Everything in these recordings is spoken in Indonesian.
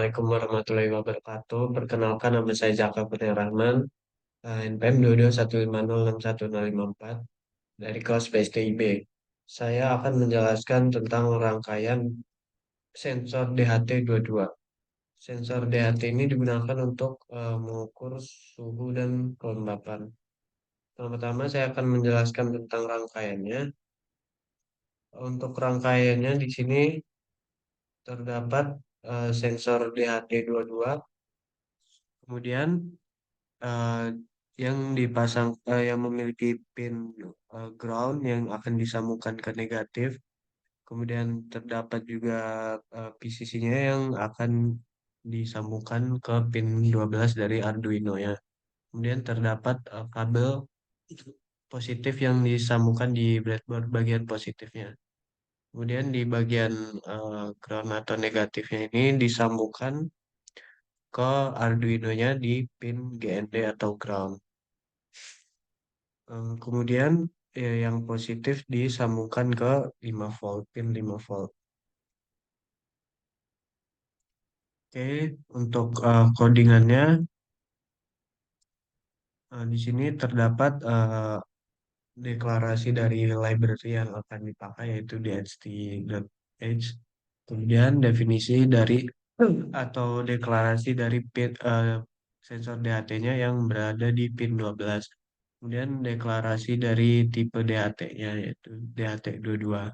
Assalamualaikum warahmatullahi wabarakatuh. Perkenalkan nama saya Jaka Kurnia Rahman, NPM 221506154 dari kelas PSTIB. Saya akan menjelaskan tentang rangkaian sensor DHT22. Sensor DHT ini digunakan untuk mengukur suhu dan kelembapan. Pertama-tama saya akan menjelaskan tentang rangkaiannya. Untuk rangkaiannya di sini terdapat sensor DHT22, kemudian eh, yang yang memiliki pin ground yang akan disambungkan ke negatif. Kemudian terdapat juga PCC-nya yang akan disambungkan ke pin 12 dari Arduino ya. Kemudian terdapat kabel positif yang disambungkan di breadboard bagian positifnya. Kemudian di bagian ground atau negatifnya ini disambungkan ke Arduino-nya di pin GND atau ground. Kemudian yang positif disambungkan ke 5 volt, pin 5 volt. Oke, untuk codingannya di sini terdapat deklarasi dari library yang akan dipakai yaitu DHT.H. Kemudian definisi dari atau deklarasi dari pin sensor DHT-nya yang berada di pin 12. Kemudian deklarasi dari tipe DHT-nya yaitu DHT22.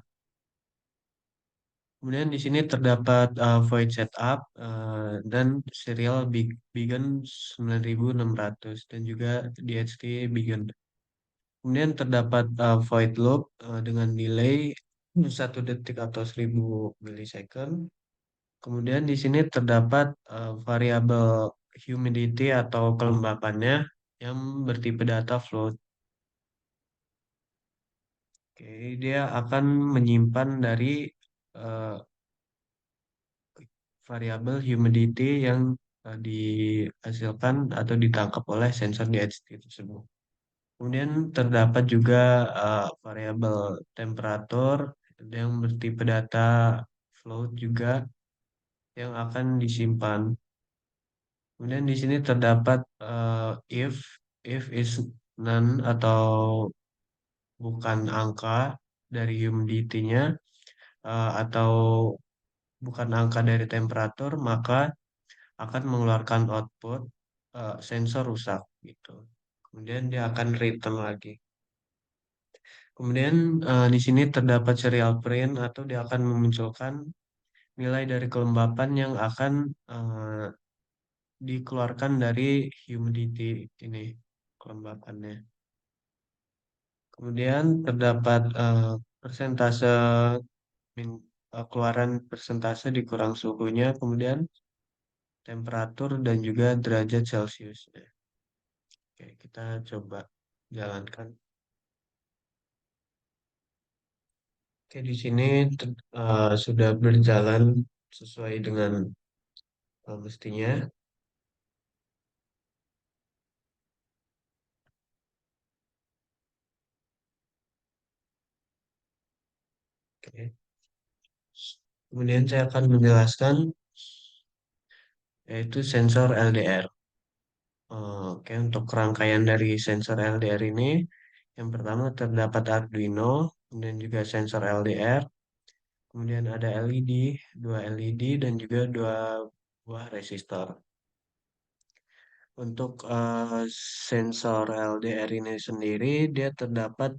Kemudian di sini terdapat void setup dan serial Big Beacon 9600 dan juga DHT Beacon. Kemudian terdapat void loop dengan delay 1 detik atau 1000 milisecond. Kemudian di sini terdapat variabel humidity atau kelembapannya yang bertipe data float. Oke, dia akan menyimpan dari eh, variabel humidity yang dihasilkan atau ditangkap oleh sensor DHT tersebut. Kemudian terdapat juga variabel temperatur yang bertipe data float juga yang akan disimpan. Kemudian di sini terdapat if is none atau bukan angka dari humidity-nya atau bukan angka dari temperatur, maka akan mengeluarkan output sensor rusak gitu. Kemudian dia akan return lagi. Kemudian di sini terdapat serial print atau dia akan memunculkan nilai dari kelembapan yang akan dikeluarkan dari humidity ini kelembapannya. Kemudian terdapat persentase keluaran persentase dikurang suhunya, kemudian temperatur dan juga derajat Celcius. Oke, kita coba jalankan. Oke, di sini sudah berjalan sesuai dengan mestinya. Oke. Kemudian saya akan menjelaskan yaitu sensor LDR. Oke, untuk rangkaian dari sensor LDR ini, yang pertama terdapat Arduino, kemudian juga sensor LDR, kemudian ada LED, dua LED, dan juga dua buah resistor. Untuk sensor LDR ini sendiri, dia terdapat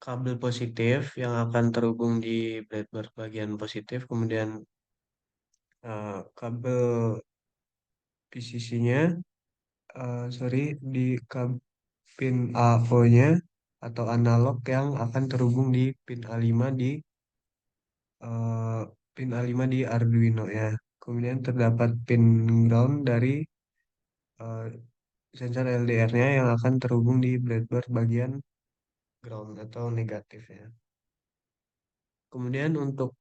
kabel positif yang akan terhubung di breadboard bagian positif, kemudian kabel PCC-nya, sorry, di pin AO-nya atau analog yang akan terhubung di pin A5 eh, di Arduino ya. Kemudian terdapat pin ground dari eh, sensor LDR-nya yang akan terhubung di breadboard bagian ground atau negatif ya. Kemudian untuk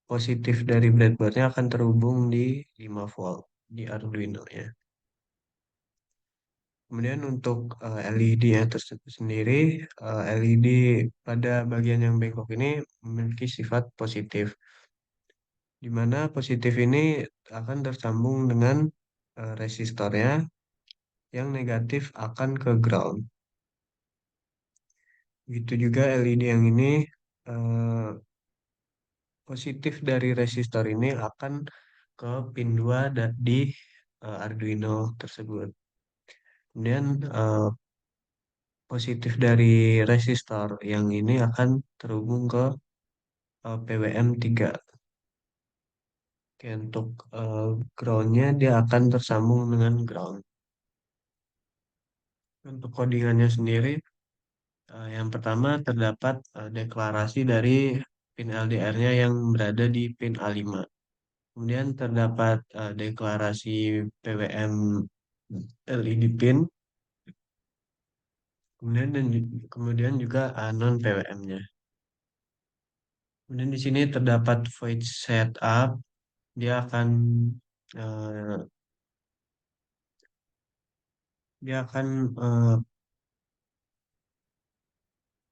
positif dari breadboardnya akan terhubung di 5 volt di Arduino ya. Kemudian untuk LED-nya tersebut sendiri, LED pada bagian yang bengkok ini memiliki sifat positif. di mana positif ini akan tersambung dengan resistornya, yang negatif akan ke ground. Begitu juga LED yang ini, eh, positif dari resistor ini akan ke pin 2 di Arduino tersebut. Kemudian positif dari resistor yang ini akan terhubung ke PWM 3. Oke, untuk groundnya dia akan tersambung dengan ground. Untuk codingannya sendiri, yang pertama terdapat deklarasi dari pin LDR-nya yang berada di pin A5. Kemudian terdapat deklarasi PWM LED pin, kemudian juga non PWM-nya. Kemudian di sini terdapat void setup, dia akan eh, dia akan eh,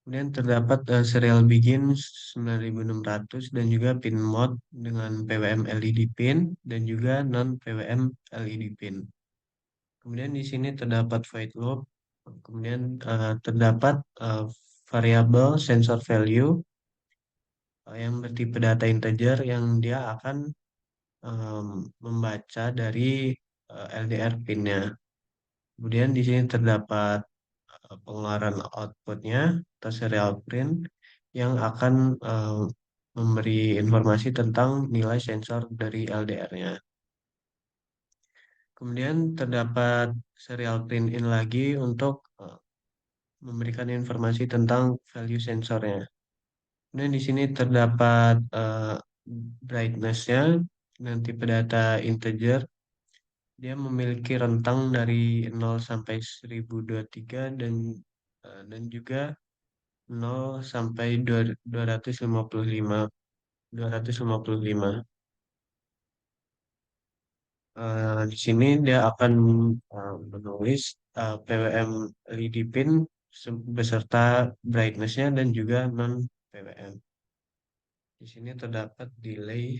kemudian terdapat serial begin 9600 dan juga pin mode dengan PWM LED pin dan juga non PWM LED pin. Kemudian di sini terdapat void loop, kemudian terdapat variabel sensor value yang bertipe data integer yang dia akan em, membaca dari LDR pin-nya. Kemudian di sini terdapat pengeluaran outputnya atau serial print yang akan memberi informasi tentang nilai sensor dari LDR-nya. Kemudian terdapat serial print in lagi untuk memberikan informasi tentang value sensornya. Kemudian di sini terdapat brightness-nya dan tipe data integer. Dia memiliki rentang dari 0 sampai 1023 dan juga 0 sampai 255. 255. Di sini dia akan menulis PWM LED pin beserta brightness-nya dan juga non PWM. Di sini terdapat delay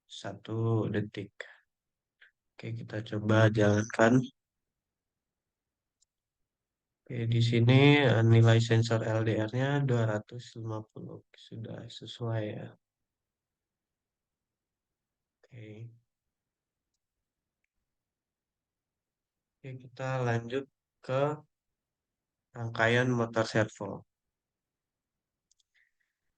1 detik. Oke, kita coba jalankan. Oke, di sini nilai sensor LDR-nya 250. Sudah sesuai ya. Oke. Oke, kita lanjut ke rangkaian motor servo.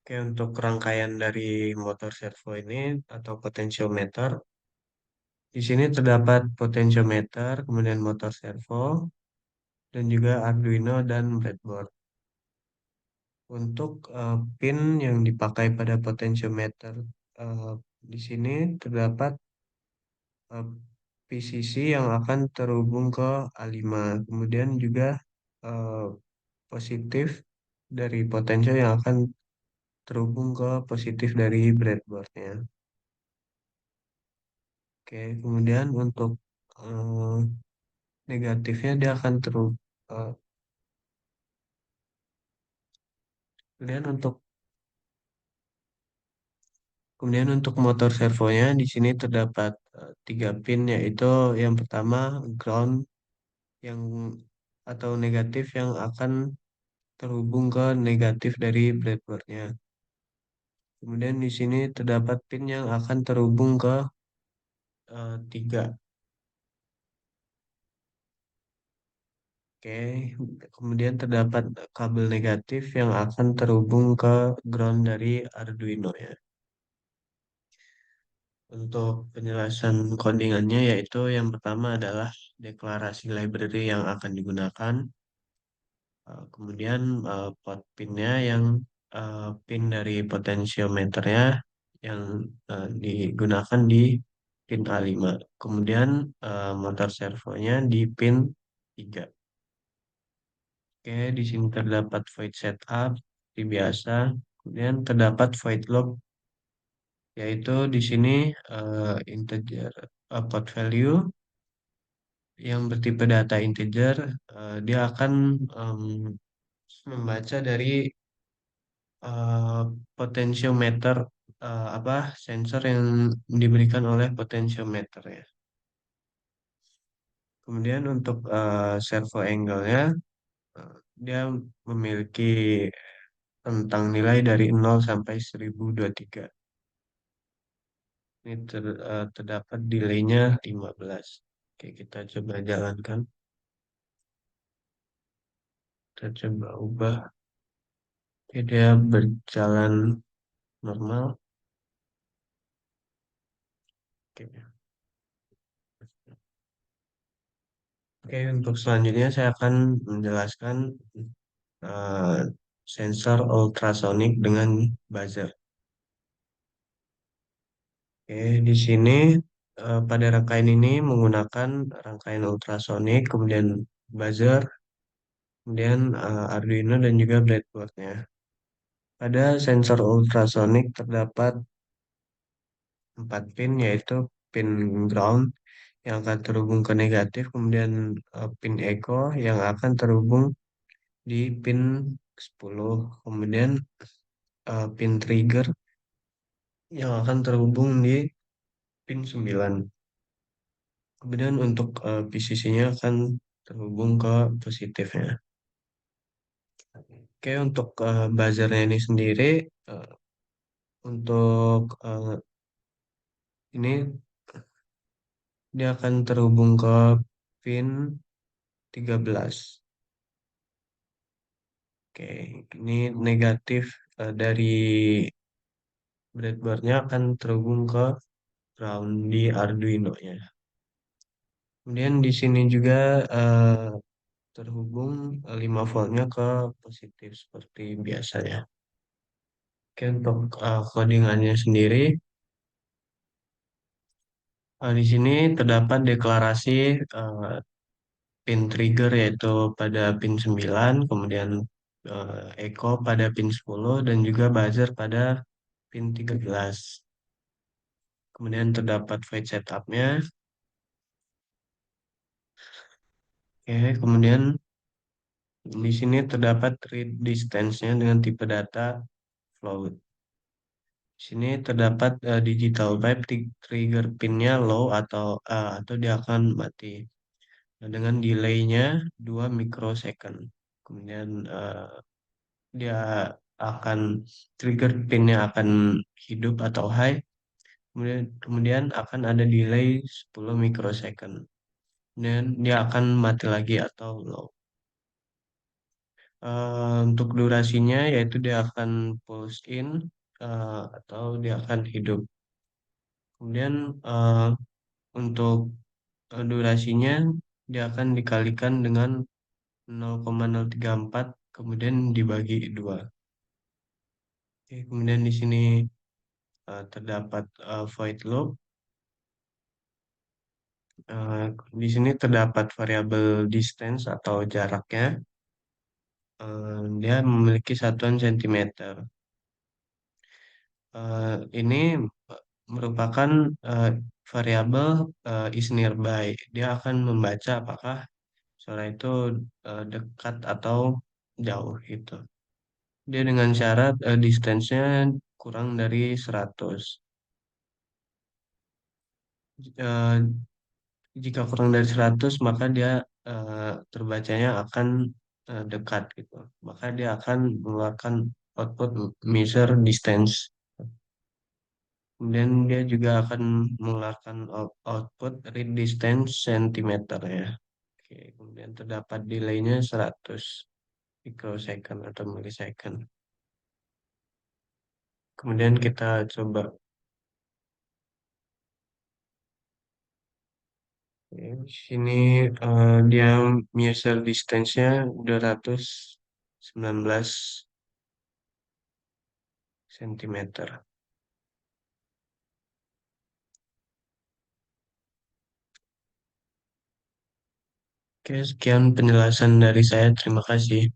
Oke, untuk rangkaian dari motor servo ini atau potentiometer, di sini terdapat potentiometer, kemudian motor servo, dan juga Arduino dan breadboard. Untuk pin yang dipakai pada potentiometer, eh, di sini terdapat eh, PCC yang akan terhubung ke A5. Kemudian juga eh, positif dari potensial yang akan terhubung ke positif dari breadboardnya. Oke, kemudian untuk eh, negatifnya dia akan eh, kemudian untuk kemudian untuk motor servonya di sini terdapat 3 pin, yaitu yang pertama ground yang atau negatif yang akan terhubung ke negatif dari breadboardnya. Kemudian di sini terdapat pin yang akan terhubung ke 3. Oke, kemudian terdapat kabel negatif yang akan terhubung ke ground dari Arduino ya. Untuk penjelasan codingannya yaitu yang pertama adalah deklarasi library yang akan digunakan. Kemudian pot pinnya yang pin dari potensiometernya yang digunakan di pin A5. Kemudian motor servonya di pin 3. Oke, di sini terdapat void setup seperti biasa. Kemudian terdapat void log, yaitu di sini integer pot value yang bertipe data integer. Dia akan em, membaca dari eh, potentiometer apa sensor yang diberikan oleh potentiometer ya. Kemudian untuk servo angle-nya dia memiliki rentang nilai dari 0 sampai 1023. Ini terdapat delaynya 15. Oke, kita coba jalankan. Kita coba ubah. Oke, dia berjalan normal. Oke. Oke, untuk selanjutnya saya akan menjelaskan eh, sensor ultrasonic dengan buzzer. Oke, di sini pada rangkaian ini menggunakan rangkaian ultrasonik, kemudian buzzer, kemudian Arduino dan juga breadboardnya. Pada sensor ultrasonik terdapat 4 pin, yaitu pin ground yang akan terhubung ke negatif, kemudian pin echo yang akan terhubung di pin 10, kemudian pin trigger yang akan terhubung di pin 9. Kemudian untuk PCC-nya akan terhubung ke positifnya. Oke, untuk buzzernya ini sendiri, eh, untuk ini dia akan terhubung ke pin 13. Oke, ini negatif dari breadboardnya akan terhubung ke ground di Arduino-nya. Kemudian di sini juga terhubung 5 voltnya ke positif seperti biasanya. Oke, untuk codingannya sendiri, di sini terdapat deklarasi eh, pin trigger yaitu pada pin 9, kemudian echo pada pin 10, dan juga buzzer pada pin 13. Kemudian terdapat void setupnya. Oke, kemudian di sini terdapat read distance-nya dengan tipe data float. Di sini terdapat digital pipe trigger pinnya low atau dia akan mati. Nah, dengan delay-nya 2 mikrosecond. Kemudian dia akan trigger pinnya akan hidup atau high. Kemudian akan ada delay 10 mikrosecond. Dan dia akan mati lagi atau low. Untuk durasinya yaitu dia akan pulse in atau dia akan hidup. Kemudian untuk durasinya dia akan dikalikan dengan 0,034 kemudian dibagi 2. Oke, kemudian di sini terdapat void loop. Eh, di sini terdapat variabel distance atau jaraknya. Dia memiliki satuan sentimeter. Ini merupakan eh, variabel is nearby. Dia akan membaca apakah suara itu dekat atau jauh gitu. Dia dengan syarat distance-nya kurang dari 100. Eh, Jika kurang dari 100 maka dia terbacanya akan dekat gitu. Maka dia akan mengeluarkan output measure distance. Kemudian dia juga akan mengeluarkan output read distance centimeter ya. Oke, kemudian terdapat delay-nya 100 microsecond atau millisecond. Kemudian kita coba. Oke, di sini dia measure distance-nya 219 cm. Oke, sekian penjelasan dari saya. Terima kasih.